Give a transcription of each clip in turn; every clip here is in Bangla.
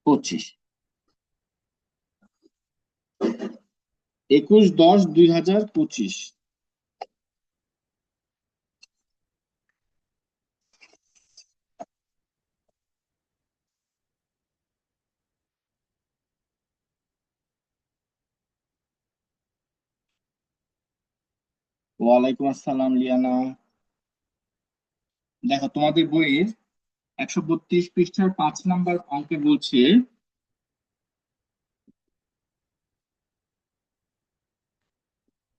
25। 21/10/2025। ওয়ালাইকুম আসসালাম লিয়ানা। দেখো তোমাদের বইয়ের 132 পৃষ্ঠার 5 নাম্বার অঙ্কে বলছে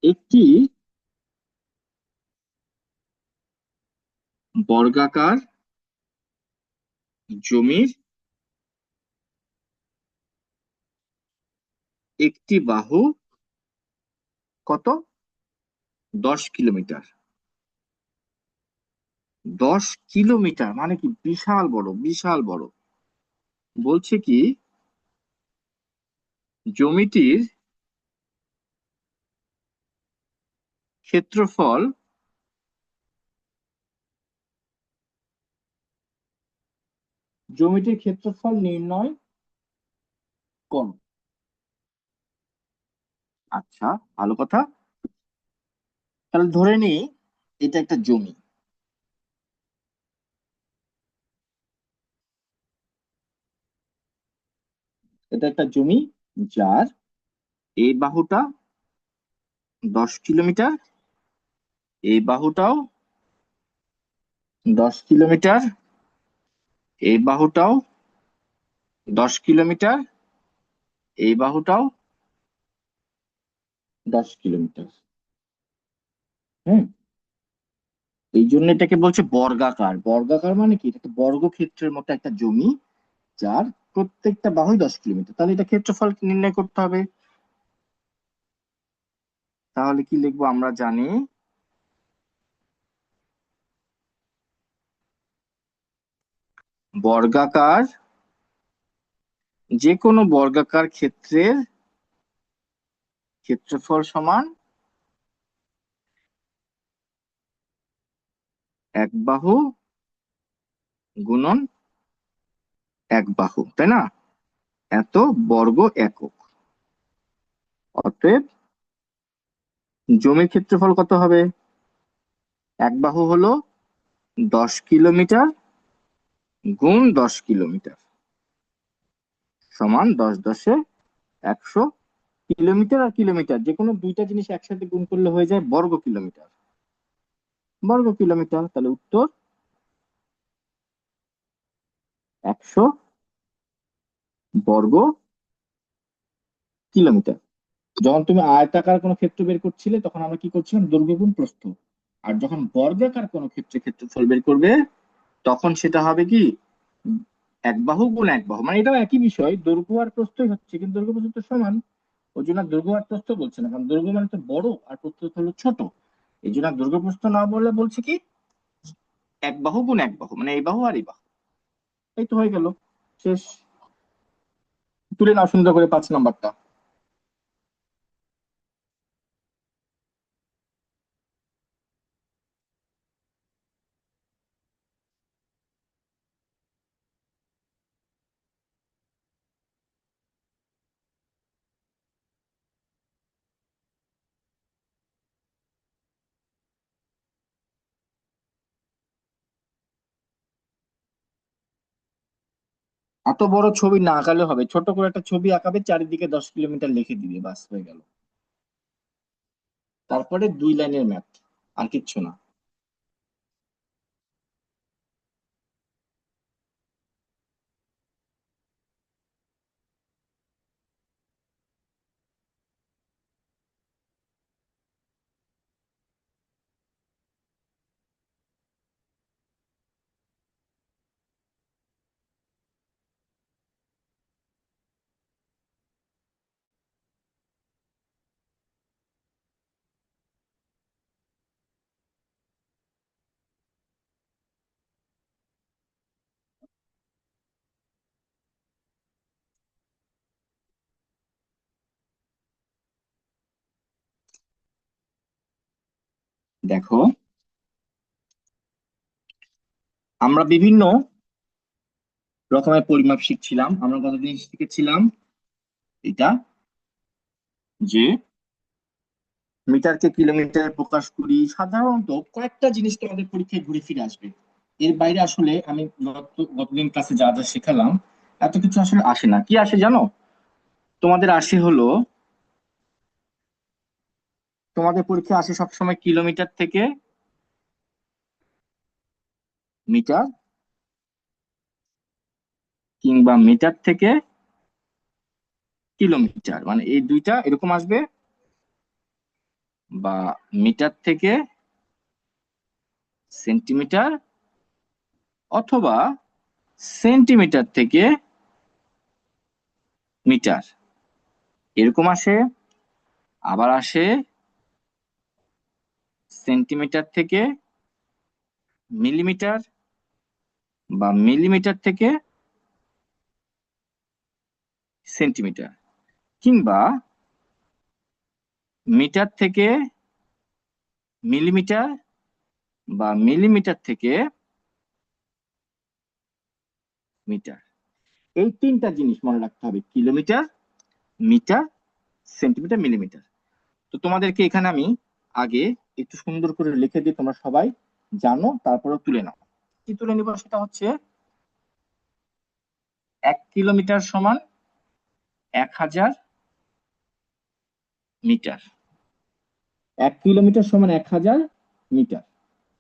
একটি বর্গাকার জমির একটি বাহু কত? 10 কিলোমিটার। 10 কিলোমিটার মানে কি বিশাল বড়, বিশাল বড়। বলছে কি জমিটির ক্ষেত্রফল জমিটির ক্ষেত্রফল নির্ণয় করো। আচ্ছা, ভালো কথা। তাহলে ধরে নিই এটা একটা জমি। এটা একটা জমি যার এই বাহুটা 10 কিলোমিটার, এই বাহুটাও 10 কিলোমিটার, এই বাহুটাও 10 কিলোমিটার, এই বাহুটাও 10 কিলোমিটার। হুম। এই জন্য এটাকে বলছে বর্গাকার। বর্গাকার মানে কি, এটা একটা বর্গক্ষেত্রের মতো একটা জমি যার প্রত্যেকটা বাহুই 10 কিলোমিটার। তাহলে এটা ক্ষেত্রফল নির্ণয় করতে হবে। তাহলে কি লিখবো আমরা জানি, বর্গাকার, যে কোনো বর্গাকার ক্ষেত্রের ক্ষেত্রফল সমান এক বাহু গুণন এক বাহু, তাই না? এত বর্গ একক। অতএব জমির ক্ষেত্রফল কত হবে? এক বাহু হলো 10 কিলোমিটার গুণ 10 কিলোমিটার সমান 10 × 10 = 100। কিলোমিটার আর কিলোমিটার যে কোনো দুইটা জিনিস একসাথে গুণ করলে হয়ে যায় বর্গ কিলোমিটার। বর্গ কিলোমিটার, তাহলে উত্তর 100 বর্গ কিলোমিটার। যখন তুমি আয়তাকার কোনো ক্ষেত্র বের করছিলে তখন আমরা কি করছিলাম, দৈর্ঘ্য গুণ প্রস্থ। আর যখন বর্গাকার কোনো ক্ষেত্রে ক্ষেত্রফল বের করবে তখন সেটা হবে কি, এক বাহু গুণ এক বাহু। মানে এটাও একই বিষয়, দৈর্ঘ্য আর প্রস্থই হচ্ছে, কিন্তু দৈর্ঘ্য প্রস্থ তো সমান। ওই জন্য আর দৈর্ঘ্য আর প্রস্থ বলছে না, কারণ দৈর্ঘ্য মানে তো বড় আর প্রস্থ হলো ছোট। এই জন্য আর দৈর্ঘ্য প্রস্থ না বললে বলছে কি এক বাহু গুণ এক বাহু, মানে এই বাহু আর এই বাহু। এই তো হয়ে গেল, শেষ। তুলে নাও সুন্দর করে 5 নাম্বারটা। এত বড় ছবি না আঁকালে হবে, ছোট করে একটা ছবি আঁকাবে, চারিদিকে 10 কিলোমিটার লিখে দিবে, বাস হয়ে গেল। তারপরে 2 লাইনের ম্যাথ, আর কিচ্ছু না। দেখো, আমরা বিভিন্ন রকমের পরিমাপ শিখছিলাম। আমরা কতদিন শিখেছিলাম এটা, যে মিটারকে কিলোমিটার প্রকাশ করি। সাধারণত কয়েকটা জিনিস তোমাদের পরীক্ষায় ঘুরে ফিরে আসবে, এর বাইরে আসলে আমি গতদিন ক্লাসে যা যা শেখালাম এত কিছু আসলে আসে না। কি আসে জানো? তোমাদের আসে হলো, তোমাদের পরীক্ষায় আসে সবসময় কিলোমিটার থেকে মিটার, কিংবা মিটার থেকে কিলোমিটার, মানে এই দুইটা এরকম আসবে, বা মিটার থেকে সেন্টিমিটার, অথবা সেন্টিমিটার থেকে মিটার, এরকম আসে। আবার আসে সেন্টিমিটার থেকে মিলিমিটার, বা মিলিমিটার থেকে সেন্টিমিটার, কিংবা মিটার থেকে মিলিমিটার, বা মিলিমিটার থেকে মিটার। এই তিনটা জিনিস মনে রাখতে হবে: কিলোমিটার, মিটার, সেন্টিমিটার, মিলিমিটার। তো তোমাদেরকে এখানে আমি আগে একটু সুন্দর করে লিখে দিই, তোমরা সবাই জানো, তারপরে তুলে নাও। কি তুলে নিব? সেটা হচ্ছে 1 কিলোমিটার সমান 1000 মিটার। 1 কিলোমিটার সমান 1000 মিটার,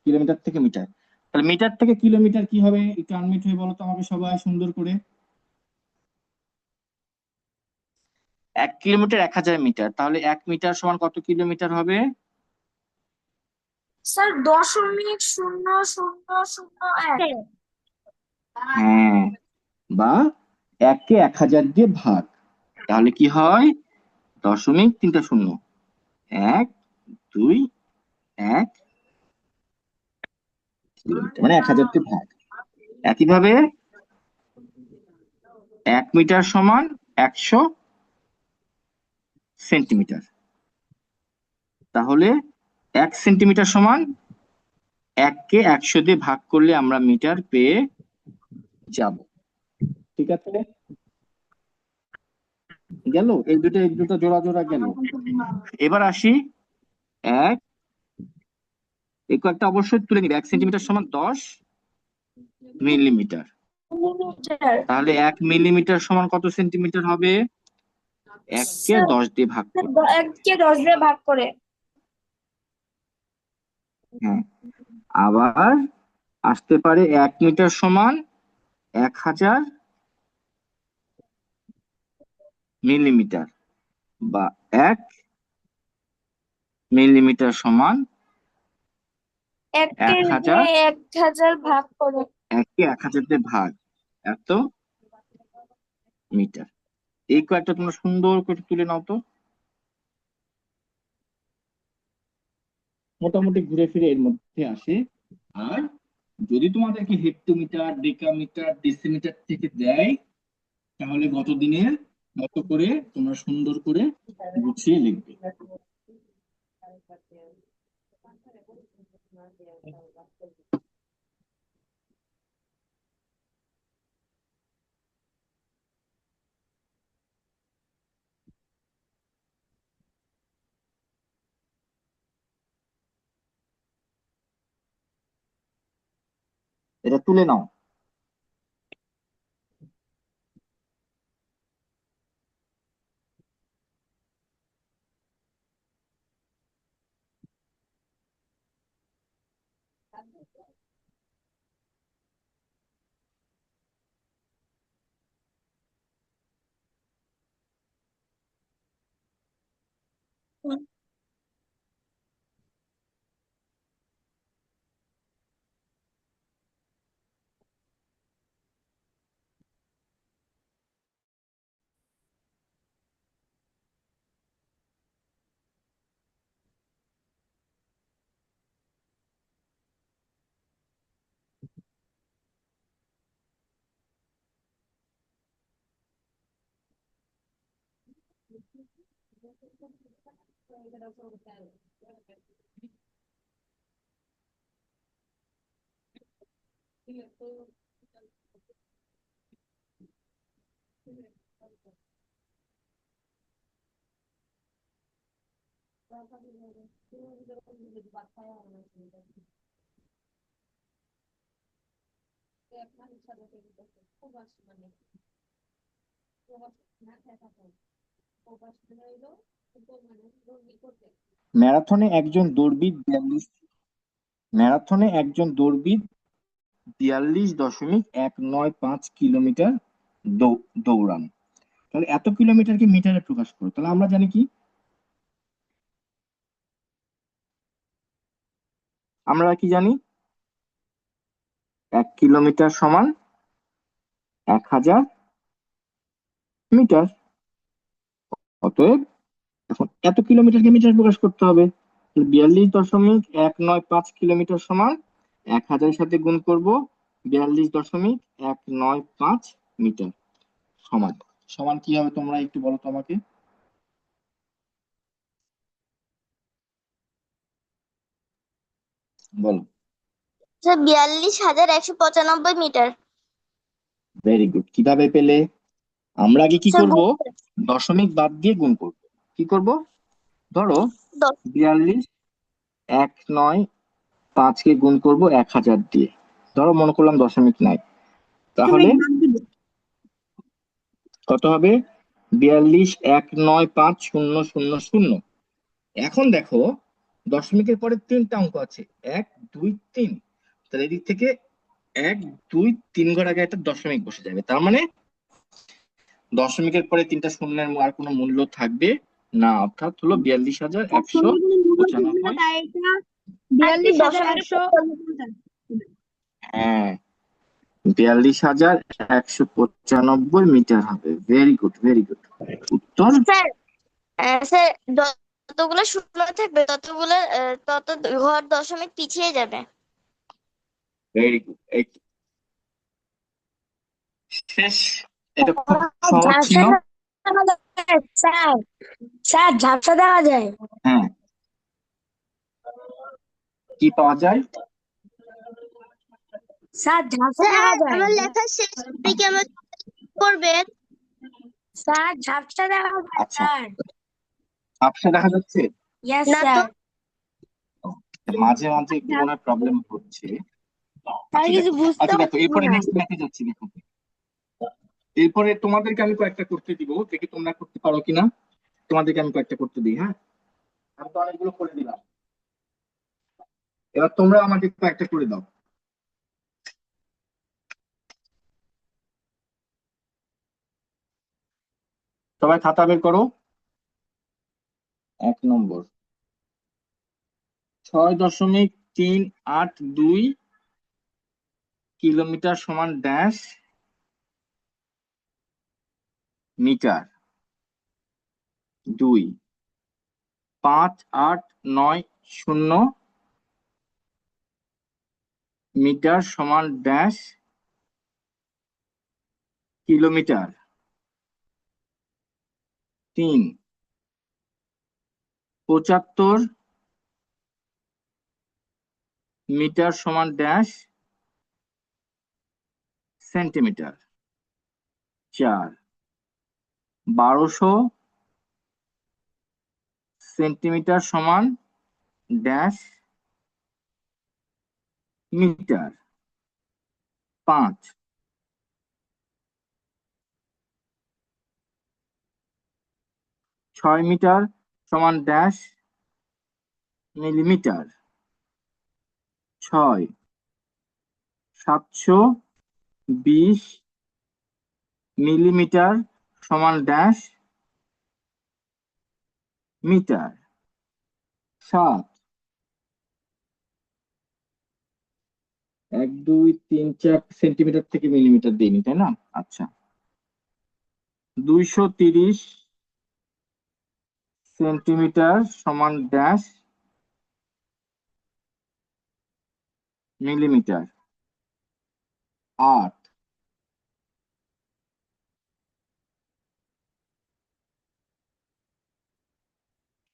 কিলোমিটার থেকে মিটার। তাহলে মিটার থেকে কিলোমিটার কি হবে? একটু আনমিট হয়ে বলো তো আমাকে সবাই সুন্দর করে। 1 কিলোমিটার 1000 মিটার, তাহলে 1 মিটার সমান কত কিলোমিটার হবে? স্যার 0.0001। হ্যাঁ, বা 1 কে 1000 দিয়ে ভাগ, তাহলে কি হয়? 0.3টা শূন্য, 1, 2, 1 কিলোমিটার, মানে 1000 দিয়ে ভাগ। একইভাবে 1 মিটার সমান 100 সেন্টিমিটার, তাহলে 1 সেন্টিমিটার সমান 1 কে 100 দিয়ে ভাগ করলে আমরা মিটার পেয়ে যাব। ঠিক আছে, গেল এই দুটো জোড়া জোড়া গেল। এবার আসি, এক এই কয়েকটা অবশ্যই তুলে নিবে। 1 সেন্টিমিটার সমান 10 মিলিমিটার, মিলিমিটার। তাহলে 1 মিলিমিটার সমান কত সেন্টিমিটার হবে? 1 কে স্যার 10 দিয়ে ভাগ করলে। 1 কে 10 দিয়ে ভাগ করে। হ্যাঁ, আবার আসতে পারে 1 মিটার সমান 1000 মিলিমিটার, বা 1 মিলিমিটার সমান এককে এক দিয়ে হাজার 1000 ভাগ করে। 1 কে 1000 দিয়ে ভাগ, এত মিটার। এই কয়েকটা তোমরা সুন্দর করে তুলে নাও তো। মোটামুটি ঘুরে ফিরে এর মধ্যে আসে। আর যদি তোমাদেরকে হেক্টোমিটার, ডেকামিটার, ডেসিমিটার থেকে দেয়, তাহলে গত দিনের মতো করে তোমরা সুন্দর করে গুছিয়ে লিখবে। এটা তুলে নাও। ম্যারাথনে একজন দৌড়বিদ 42.195 কিলোমিটার দৌড়ান। তাহলে এত কিলোমিটারকে মিটারে প্রকাশ করো, তাহলে আমরা জানি কি, আমরা কি জানি, 1 কিলোমিটার সমান 1000 মিটার। অতএব এখন এত কিলোমিটারকে মিটারে প্রকাশ করতে হবে। 42.195 কিলোমিটার সমান 1000-এর সাথে গুণ করব, 42.195 মিটার সমান সমান কি হবে তোমরা একটু বলো তো আমাকে, বলো। 42,195 মিটার। ভেরি গুড, কিভাবে পেলে? আমরা আগে কি স্যার করব, গুণ করে। দশমিক বাদ দিয়ে গুণ করব। কি করব, ধরো 10 42.195 কে গুণ করব 1000 দিয়ে, ধরো মনে করলাম দশমিক নাই, তাহলে কত হবে, 42.195,000। এখন দেখো দশমিকের পরে 3টা অঙ্ক আছে, 1 2 3, তাহলে এদিক থেকে 1 2 3 ঘর আগে একটা দশমিক বসে যাবে, তার মানে দশমিকের পরে 3টা শূন্যের আর কোনো মূল্য থাকবে না, অর্থাৎ হলো 42,195। আজকে দশমিকের পর হ্যাঁ, 42,195 হবে। Very good, very good. উত্তর স্যার স্যার যতগুলো শূন্য থাকবে তত ঘর দশমিক পিছিয়ে যাবে। Very good. এই শেষ, এটা খুব সহজ ছিল। ঝাপসা দেখা যায় স্যার, স্যার ঝাপসা দেখা যায়। হ্যাঁ, কি পাওয়া যায়? স্যার ঝাপসা দেখা যায়। আমার লেখা শেষ দিকে আমার করবেন। স্যার ঝাপসা দেখা যায় আচ্ছা, স্যার। ঝাপসা দেখা যাচ্ছে। ইয়েস না তো, স্যার। মাঝে মাঝে একটু মনে হয় প্রবলেম হচ্ছে। স্যার আচ্ছা কিছু দেখো, বুঝতে আচ্ছা দেখো, পারছি এরপরে না। নেক্সট ম্যাথে যাচ্ছি। দেখো, এরপরে তোমাদেরকে আমি কয়েকটা করতে দিব, দেখি তোমরা করতে পারো কিনা। তোমাদেরকে আমি কয়েকটা করতে দিই, হ্যাঁ, আমি তো অনেকগুলো করে দিলাম, এবার তোমরা আমাকে কয়েকটা করে দাও। সবাই খাতা বের করো। 1 নম্বর, 6.382 কিলোমিটার সমান ড্যাশ মিটার। 2, 5890 মিটার সমান ড্যাশ কিলোমিটার। 3, 75 মিটার সমান ড্যাশ সেন্টিমিটার। 4, 1200 সেন্টিমিটার সমান ড্যাশ মিটার। 5, 6 মিটার সমান ড্যাশ মিলিমিটার। 6, 720 মিলিমিটার সমান ড্যাশ মিটার। 7, 1 2 3 4 সেন্টিমিটার থেকে মিলিমিটার দিইনি, তাই না? আচ্ছা, 230 সেন্টিমিটার সমান ড্যাশ মিলিমিটার। 8,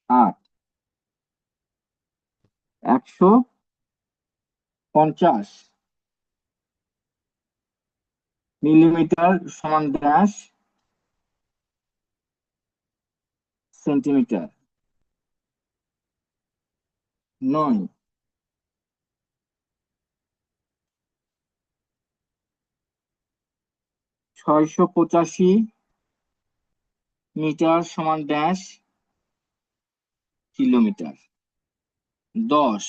8, 150 মিলিমিটার সমান ড্যাশ সেন্টিমিটার, 9 685 মিটার সমান ড্যাশ কিলোমিটার। 10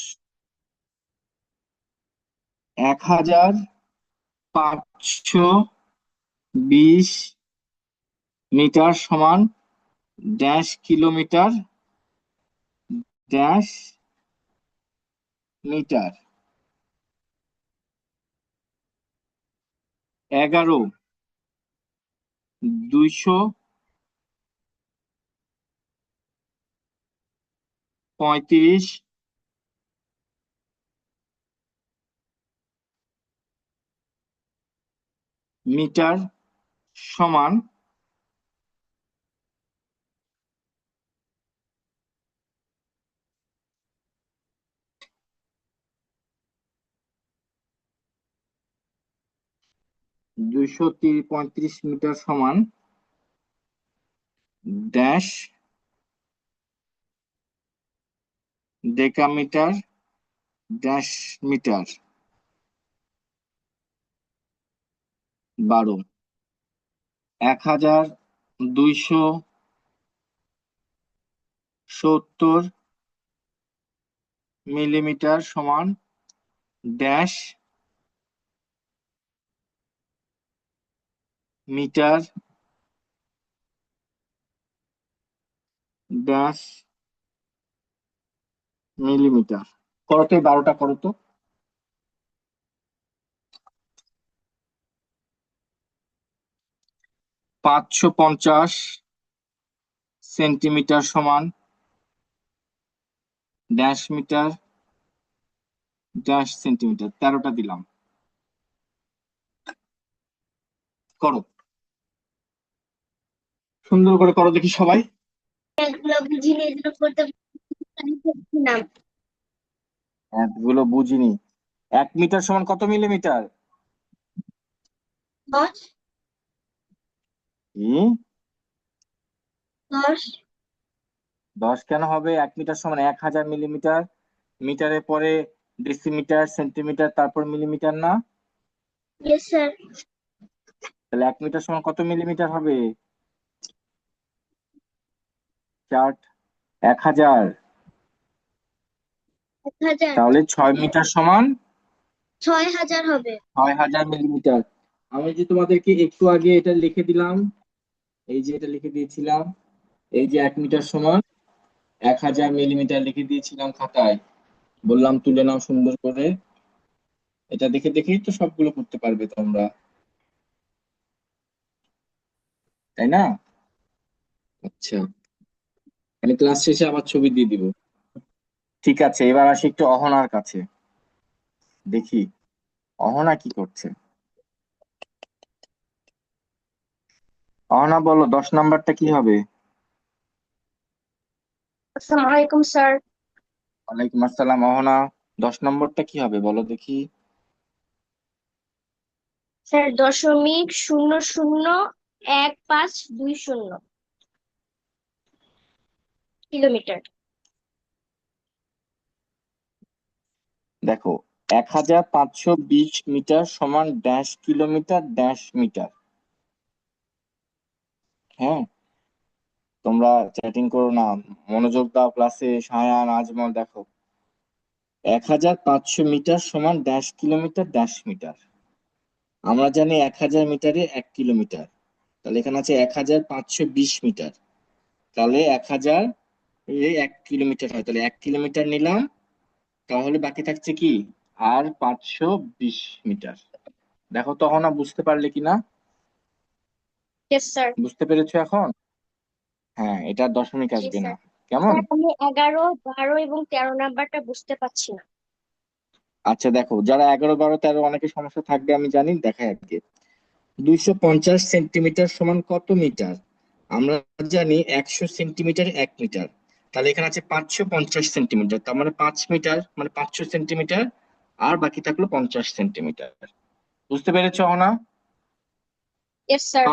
1520 মিটার সমান dash kilometre dash metre. 11 235 metre সমান দুইশো 35 মিটার সমান dash decametre dash metre. 12 1270 millimetre সমান ড্যাশ মিটার ড্যাশ মিলিমিটার। করো তো, 12টা করো তো। 550 সেন্টিমিটার সমান ড্যাশ মিটার ড্যাশ সেন্টিমিটার। 13টা দিলাম, করো সুন্দর করে করো দেখি সবাই। এগুলো বুঝিনি, এগুলো করতে পারছি না। এগুলো বুঝিনি। 1 মিটার সমান কত মিলিমিটার? 10 কি? 10 10 কেন হবে? 1 মিটার সমান 1000 মিলিমিটার। মিটারের পরে ডেসিমিটার, সেন্টিমিটার, তারপর মিলিমিটার না? Yes sir. তাহলে 1 মিটার সমান কত মিলিমিটার হবে? 1000। 1000 তাহলে 6 মিটার সমান 6000 হবে। 6000 মিলিমিটার। আমি যে তোমাদেরকে একটু আগে এটা লিখে দিলাম, এই যে এটা লিখে দিয়েছিলাম, এই যে 1 মিটার সমান 1000 মিলিমিটার লিখে দিয়েছিলাম খাতায়, বললাম তুলে নাও সুন্দর করে। এটা দেখে দেখেই তো সবগুলো করতে পারবে তোমরা, তাই না? আচ্ছা, আমি ক্লাস শেষে আবার ছবি দিয়ে দিব। ঠিক আছে, এবার আসি একটু অহনার কাছে, দেখি অহনা কি করছে। অহনা বলো, 10 নাম্বারটা কি হবে? আসসালামু আলাইকুম স্যার। ওয়ালাইকুম আসসালাম। অহনা, 10 নম্বরটা কি হবে বলো দেখি। Sir 0.001520 kilometre. দেখো, 1520 মিটার সমান ড্যাশ কিলোমিটার ড্যাশ মিটার। হ্যাঁ, তোমরা চ্যাটিং করো না, মনোযোগ দাও ক্লাসে। সায়ান, আজমল, দেখো 1500 মিটার সমান ড্যাশ কিলোমিটার ড্যাশ মিটার। আমরা জানি 1000 মিটারে 1 কিলোমিটার, তাহলে এখানে আছে 1520 মিটার, তাহলে 1000 1 কিলোমিটার হয়, তাহলে 1 কিলোমিটার নিলাম। তাহলে বাকি থাকছে কি? আর 520 মিটার। দেখো তো না, বুঝতে পারলে কিনা? Yes sir. বুঝতে পেরেছো এখন? হ্যাঁ, এটা আর দশমিক জি আসবে না। স্যার। কেমন? স্যার আমি 11, 12 এবং 13 নাম্বারটা বুঝতে পারছি না। আচ্ছা দেখো, যারা 11, 12, 13 অনেকে সমস্যা থাকবে আমি জানি, দেখাই আজকে। 250 সেন্টিমিটার সমান কত মিটার? আমরা জানি 100 সেন্টিমিটার 1 মিটার, তাহলে এখানে আছে 550 সেন্টিমিটার, তার মানে 5 মিটার, মানে 500 সেন্টিমিটার, আর বাকি থাকলো 50 সেন্টিমিটার। বুঝতে পেরেছো না? Yes sir.